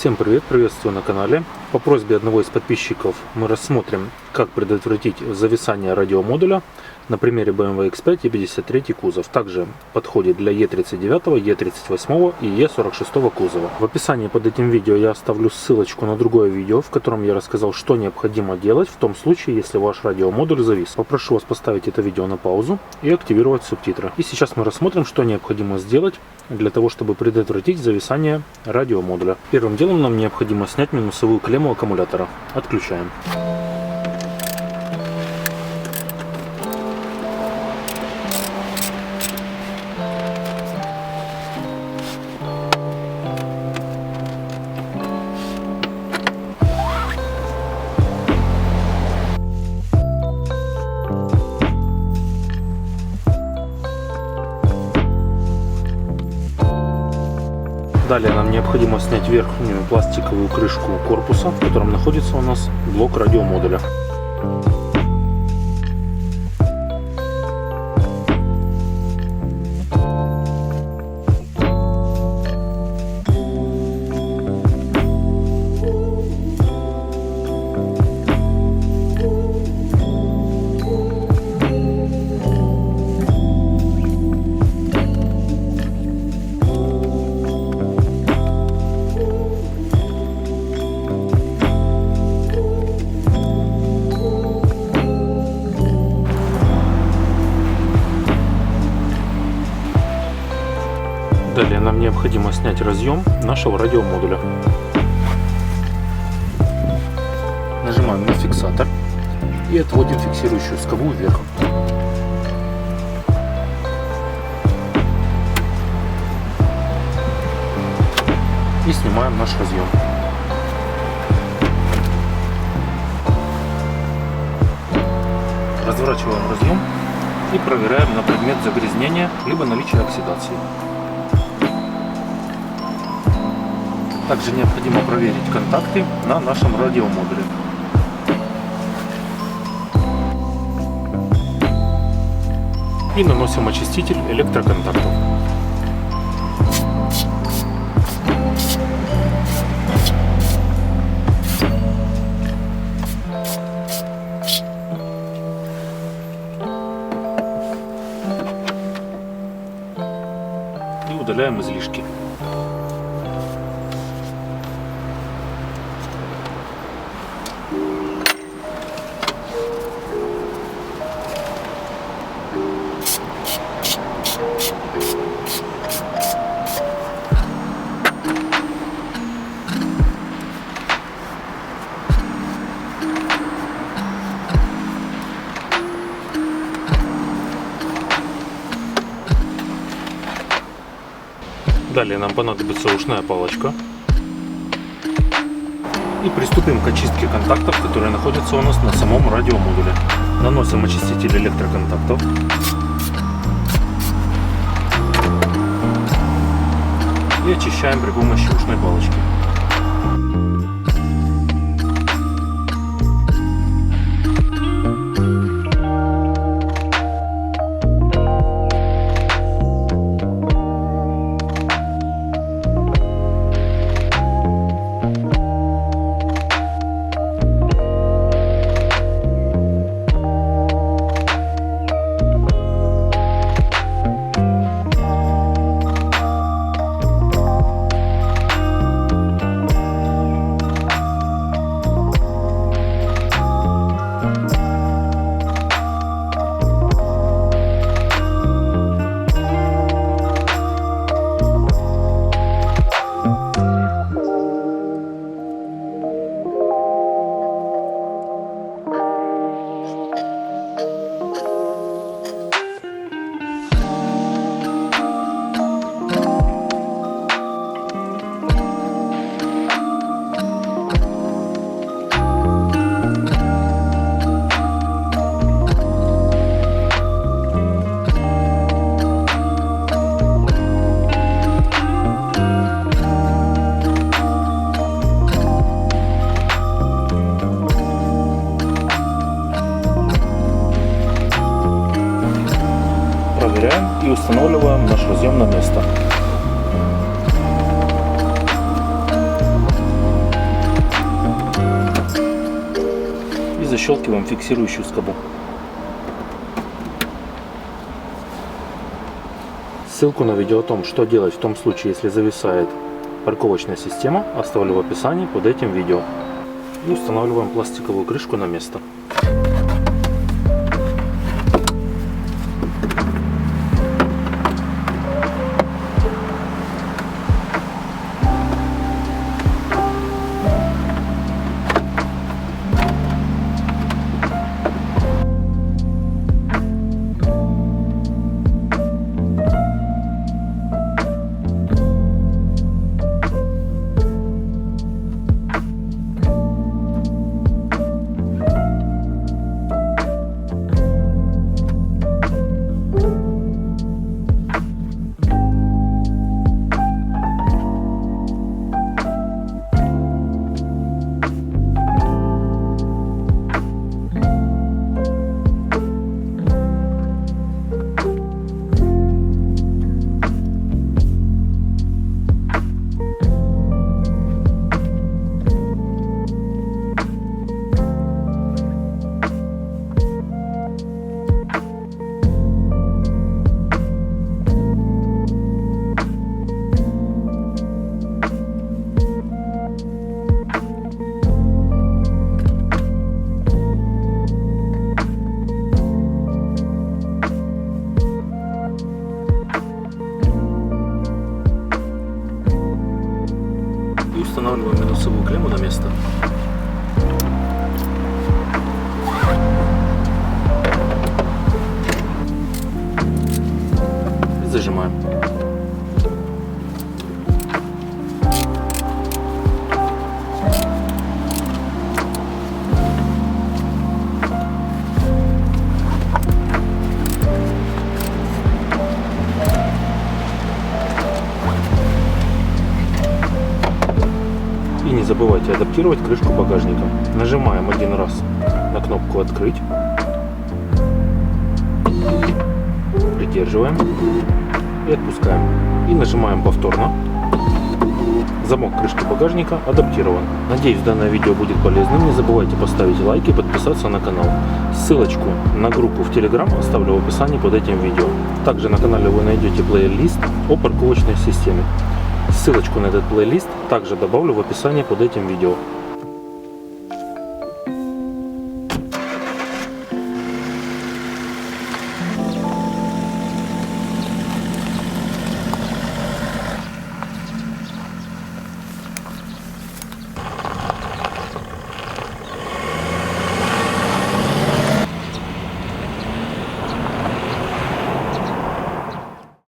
Всем привет, приветствую на канале. По просьбе одного из подписчиков мы рассмотрим, как предотвратить зависание радиомодуля на примере BMW X5 E53 кузов. Также подходит для E39, E38 и E46 кузова. В описании под этим видео я оставлю ссылочку на другое видео, в котором я рассказал, что необходимо делать в том случае, если ваш радиомодуль завис. Попрошу вас поставить это видео на паузу и активировать субтитры. И сейчас мы рассмотрим, что необходимо сделать для того, чтобы предотвратить зависание радиомодуля. Первым делом нам необходимо снять минусовую клемму аккумулятора. Отключаем. Далее нам необходимо снять верхнюю пластиковую крышку корпуса, в котором находится у нас блок радиомодуля. Далее нам необходимо снять разъем нашего радиомодуля. Нажимаем на фиксатор и отводим фиксирующую скобу вверх. И снимаем наш разъем. Разворачиваем разъем и проверяем на предмет загрязнения либо наличия оксидации. Также необходимо проверить контакты на нашем радиомодуле. И наносим очиститель электроконтактов. И удаляем излишки. Далее нам понадобится ушная палочка. И приступим к очистке контактов, которые находятся у нас на самом радиомодуле. Наносим очиститель электроконтактов. И очищаем при помощи ушной палочки. проверяем и устанавливаем наш разъем на место. защелкиваем фиксирующую скобу. Ссылку на видео о том, что делать в том случае, если зависает парковочная система, оставлю в описании под этим видео. И устанавливаем пластиковую крышку на место. Устанавливаем минусовую клемму на место. И зажимаем. И не забывайте адаптировать крышку багажника. Нажимаем один раз на кнопку «Открыть», придерживаем и отпускаем. И нажимаем повторно. Замок крышки багажника адаптирован. Надеюсь, данное видео будет полезным. Не забывайте поставить лайк и подписаться на канал. Ссылочку на группу в Telegram оставлю в описании под этим видео. Также на канале вы найдете плейлист о парковочной системе. Ссылочку на этот плейлист также добавлю в описании под этим видео.